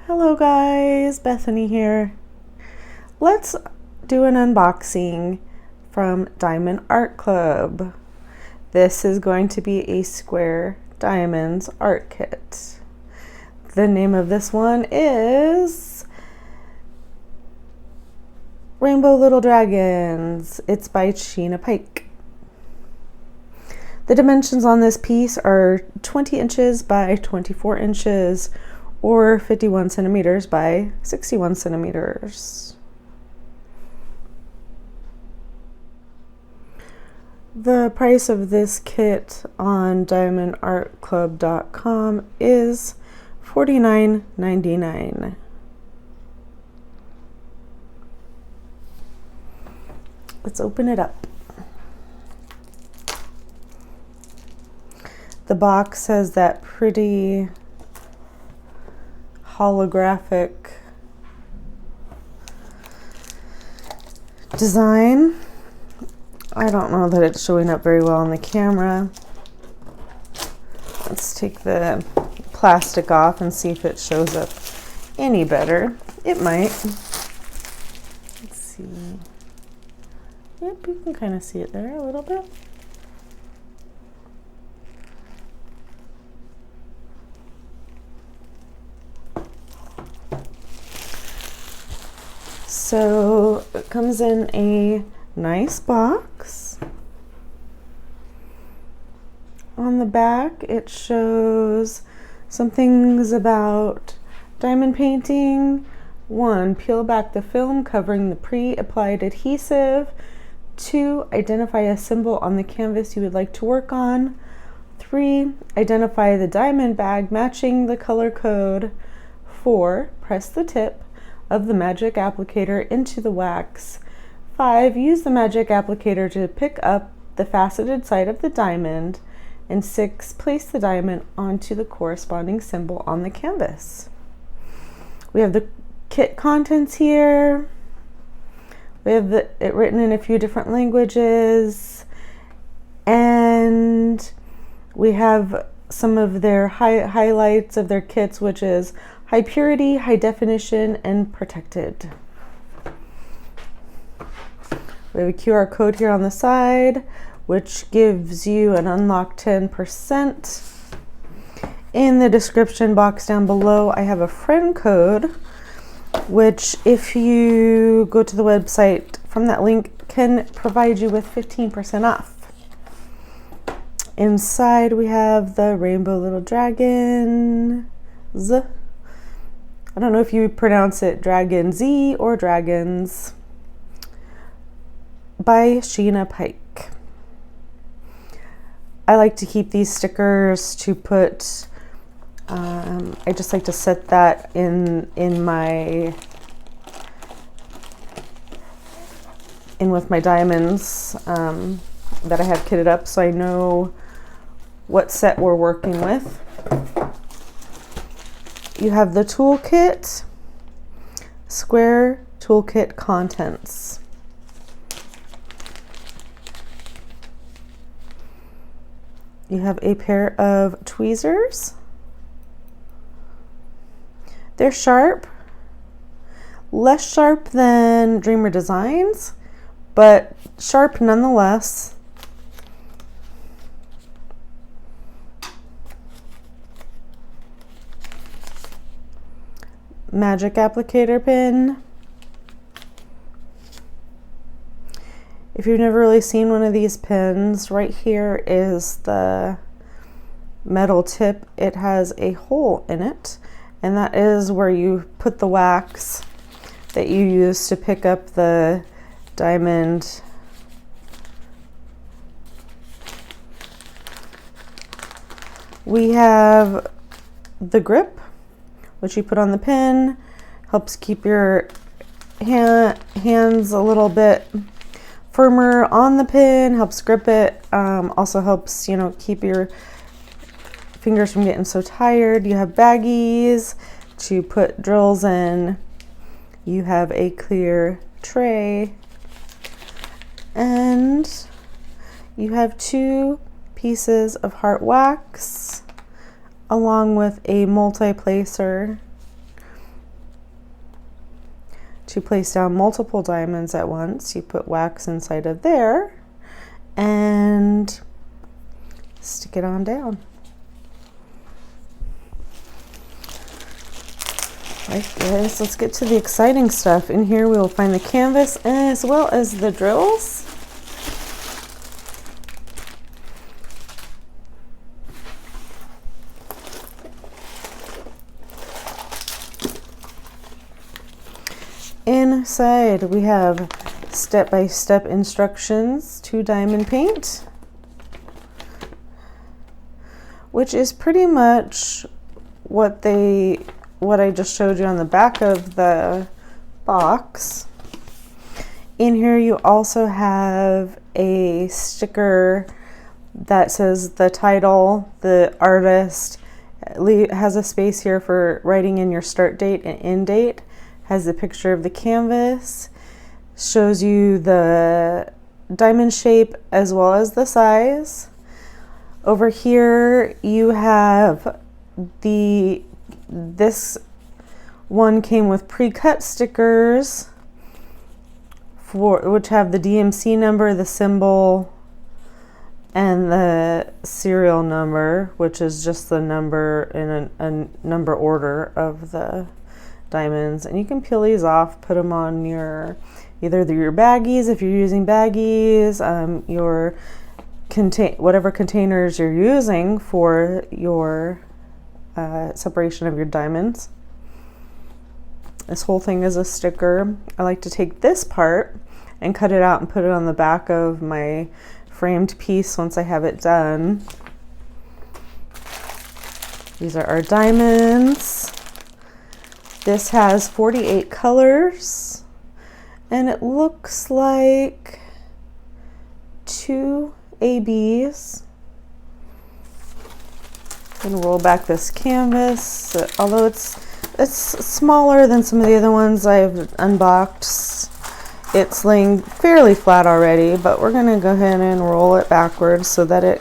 Hello guys, Bethany here. Let's do an unboxing from Diamond Art Club. This is going to be a square diamonds art kit. The name of this one is Rainbow Little DragonZ. It's by Sheena Pike. The dimensions on this piece are 20 inches by 24 inches or 51 centimeters by 61 centimeters. The price of this kit on diamondartclub.com is $49.99. Let's open it up. The box has that pretty holographic design. I don't know that it's showing up very well on the camera. Let's take the plastic off and see if it shows up any better. It might. Let's see. Yep, you can kind of see it there a little bit. So it comes in a nice box. On the back it shows some things about diamond painting. 1, peel back the film covering the pre-applied adhesive. 2, identify a symbol on the canvas you would like to work on. 3, identify the diamond bag matching the color code. 4, press the tip of the magic applicator into the wax. 5, use the magic applicator to pick up the faceted side of the diamond. And 6, place the diamond onto the corresponding symbol on the canvas. We have the kit contents here. We have it written in a few different languages. And we have some of their highlights of their kits, which is high purity, high definition, and protected. We have a QR code here on the side, which gives you an unlock 10%. In the description box down below, I have a friend code, which if you go to the website from that link, can provide you with 15% off. Inside we have the Rainbow Little DragonZ. I don't know if you pronounce it DragonZ or DragonZ, by Sheena Pike. I like to keep these stickers to put, I just like to set that in with my diamonds that I have kitted up, so I know what set we're working with. You have the Toolkit, Square Toolkit Contents. You have a pair of tweezers. They're sharp, less sharp than Dreamer Designs, but sharp nonetheless. Magic applicator pin. If you've never really seen one of these pins, right here is the metal tip. It has a hole in it, and that is where you put the wax that you use to pick up the diamond. We have the grip, which you put on the pin, helps keep your hands a little bit firmer on the pin, helps grip it, also helps, keep your fingers from getting so tired. You have baggies to put drills in. You have a clear tray, and you have 2 pieces of heart wax along with a multi-placer to place down multiple diamonds at once. You put wax inside of there and stick it on down. Right, guys, let's get to the exciting stuff. In here we will find the canvas as well as the drills. Inside we have step-by-step instructions to diamond paint, which is pretty much what I just showed you on the back of the box. In here you also have a sticker that says the title, the artist, has a space here for writing in your start date and end date, has a picture of the canvas, shows you the diamond shape as well as the size. Over here you have this one came with pre-cut stickers which have the DMC number, the symbol, and the serial number, which is just the number in a number order of the diamonds. And you can peel these off, put them on your either your baggies if you're using baggies, your whatever containers you're using for your separation of your diamonds. This whole thing is a sticker. I like to take this part and cut it out and put it on the back of my framed piece once I have it done. These are our diamonds. This has 48 colors and it looks like 2 ABs. I'm going to roll back this canvas, although it's smaller than some of the other ones I've unboxed. It's laying fairly flat already, but we're going to go ahead and roll it backwards so that it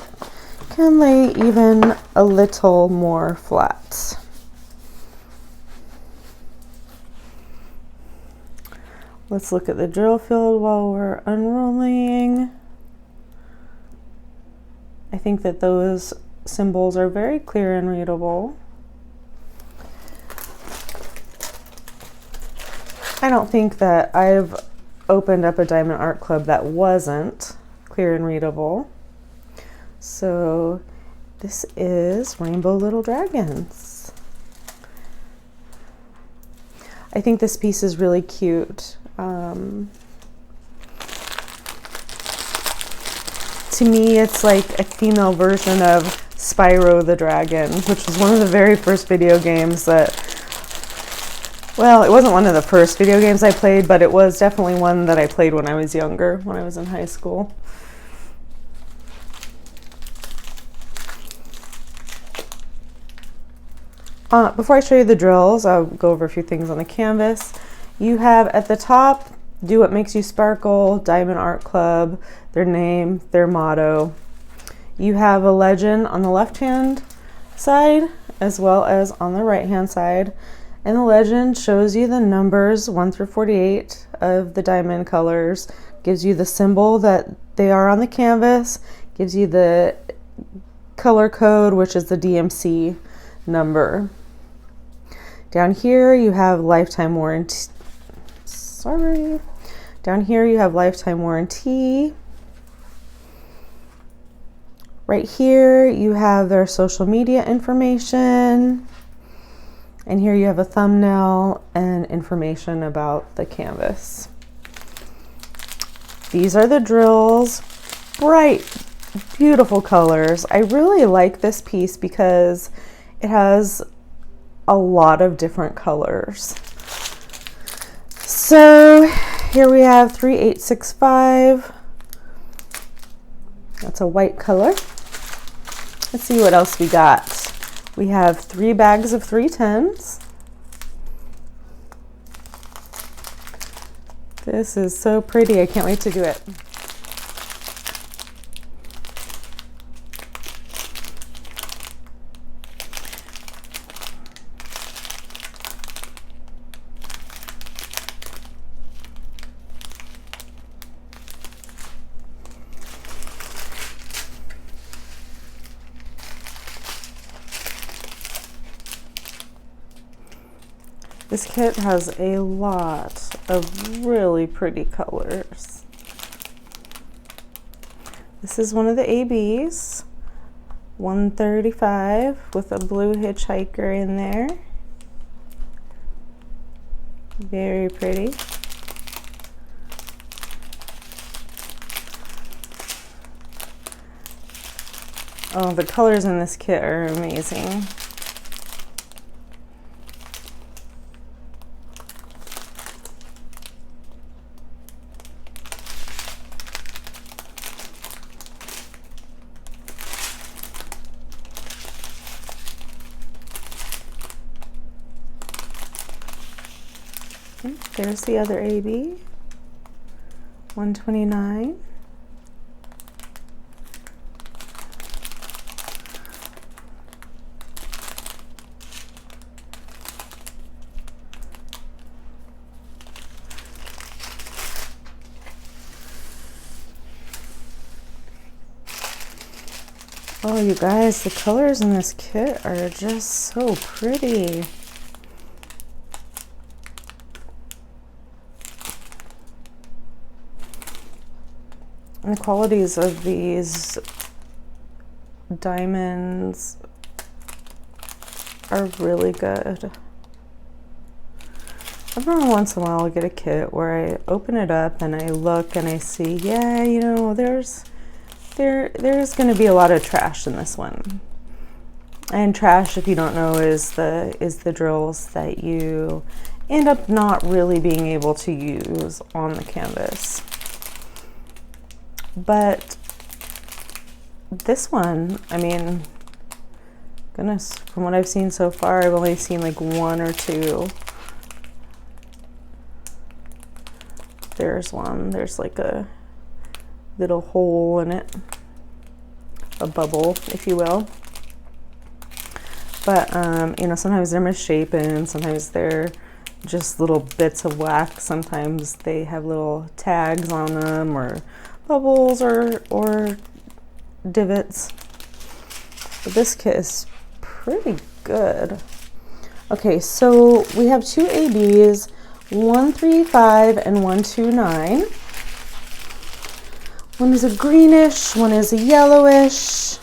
can lay even a little more flat. Let's look at the drill field while we're unrolling. I think that those symbols are very clear and readable. I don't think that I've opened up a Diamond Art Club that wasn't clear and readable. So this is Rainbow Little Dragons. I think this piece is really cute. To me, it's like a female version of Spyro the Dragon, which was one of the very first video games that, well, it wasn't one of the first video games I played, but it was definitely one that I played when I was younger, when I was in high school. Before I show you the drills, I'll go over a few things on the canvas. You have at the top, Do What Makes You Sparkle, Diamond Art Club, their name, their motto. You have a legend on the left-hand side as well as on the right-hand side. And the legend shows you the numbers 1 through 48 of the diamond colors, gives you the symbol that they are on the canvas, gives you the color code, which is the DMC number. Down here you have lifetime warranty. Down here you have lifetime warranty. Right here you have their social media information. And here you have a thumbnail and information about the canvas. These are the drills. Bright, beautiful colors. I really like this piece because it has a lot of different colors. So here we have 3865. That's a white color. Let's see what else we got. We have 3 bags of 310s. This is so pretty. I can't wait to do it. This kit has a lot of really pretty colors. This is one of the ABs, 135 with a blue hitchhiker in there. Very pretty. Oh, the colors in this kit are amazing. There's the other AB, 129. Oh, you guys, the colors in this kit are just so pretty. And the qualities of these diamonds are really good. Every once in a while I'll get a kit where I open it up and I look and I see, yeah, you know, there's going to be a lot of trash in this one. And trash, if you don't know, is the drills that you end up not really being able to use on the canvas. But this one, I mean, goodness, from what I've seen so far, I've only seen like one or two. There's one, there's like a little hole in it, a bubble, if you will. But, you know, sometimes they're misshapen, sometimes they're just little bits of wax, sometimes they have little tags on them, or bubbles or divots. But this kit is pretty good. Okay, so we have two ABs, 135 and 129. One is a greenish, one is a yellowish.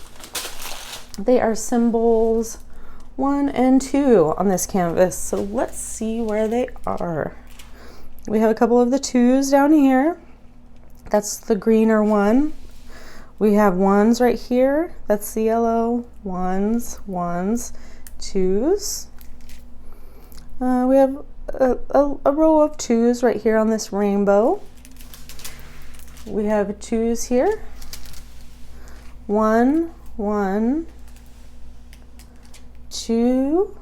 They are symbols 1 and 2 on this canvas. So let's see where they are. We have a couple of the 2s down here. That's the greener one. We have 1s right here. That's the yellow. 1s, 1s, 2s. We have a row of 2s right here on this rainbow. We have 2s here. 1, 1, 2.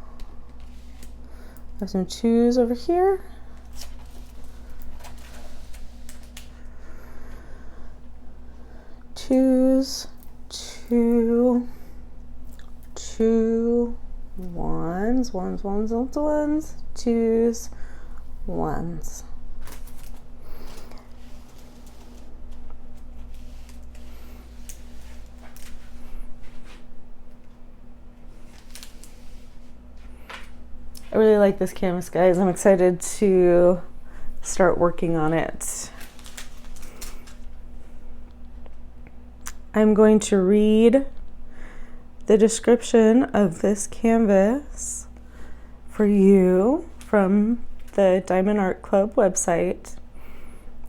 Have some 2s over here. Twos, 2, 2, 1s, 1s, 1s, 1s, 1s, 2s, 1s. I really like this canvas, guys. I'm excited to start working on it. I'm going to read the description of this canvas for you from the Diamond Art Club website.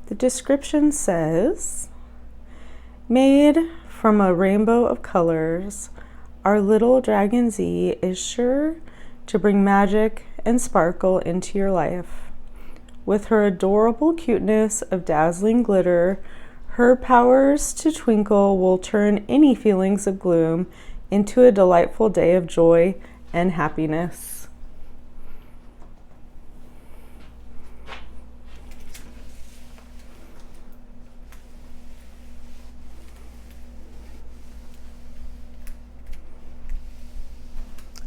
The description says, made from a rainbow of colors, our Lil DragonZ is sure to bring magic and sparkle into your life. With her adorable cuteness of dazzling glitter, her powers to twinkle will turn any feelings of gloom into a delightful day of joy and happiness.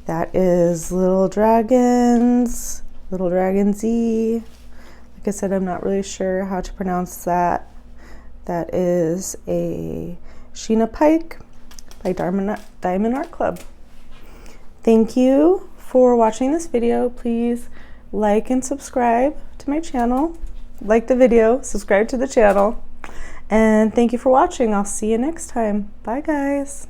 That is Lil DragonZ, Lil DragonZ. Like I said, I'm not really sure how to pronounce that. That is a Sheena Pike by Diamond Art Club. Thank you for watching this video. Please like and subscribe to my channel. Like the video, subscribe to the channel. And thank you for watching. I'll see you next time. Bye, guys.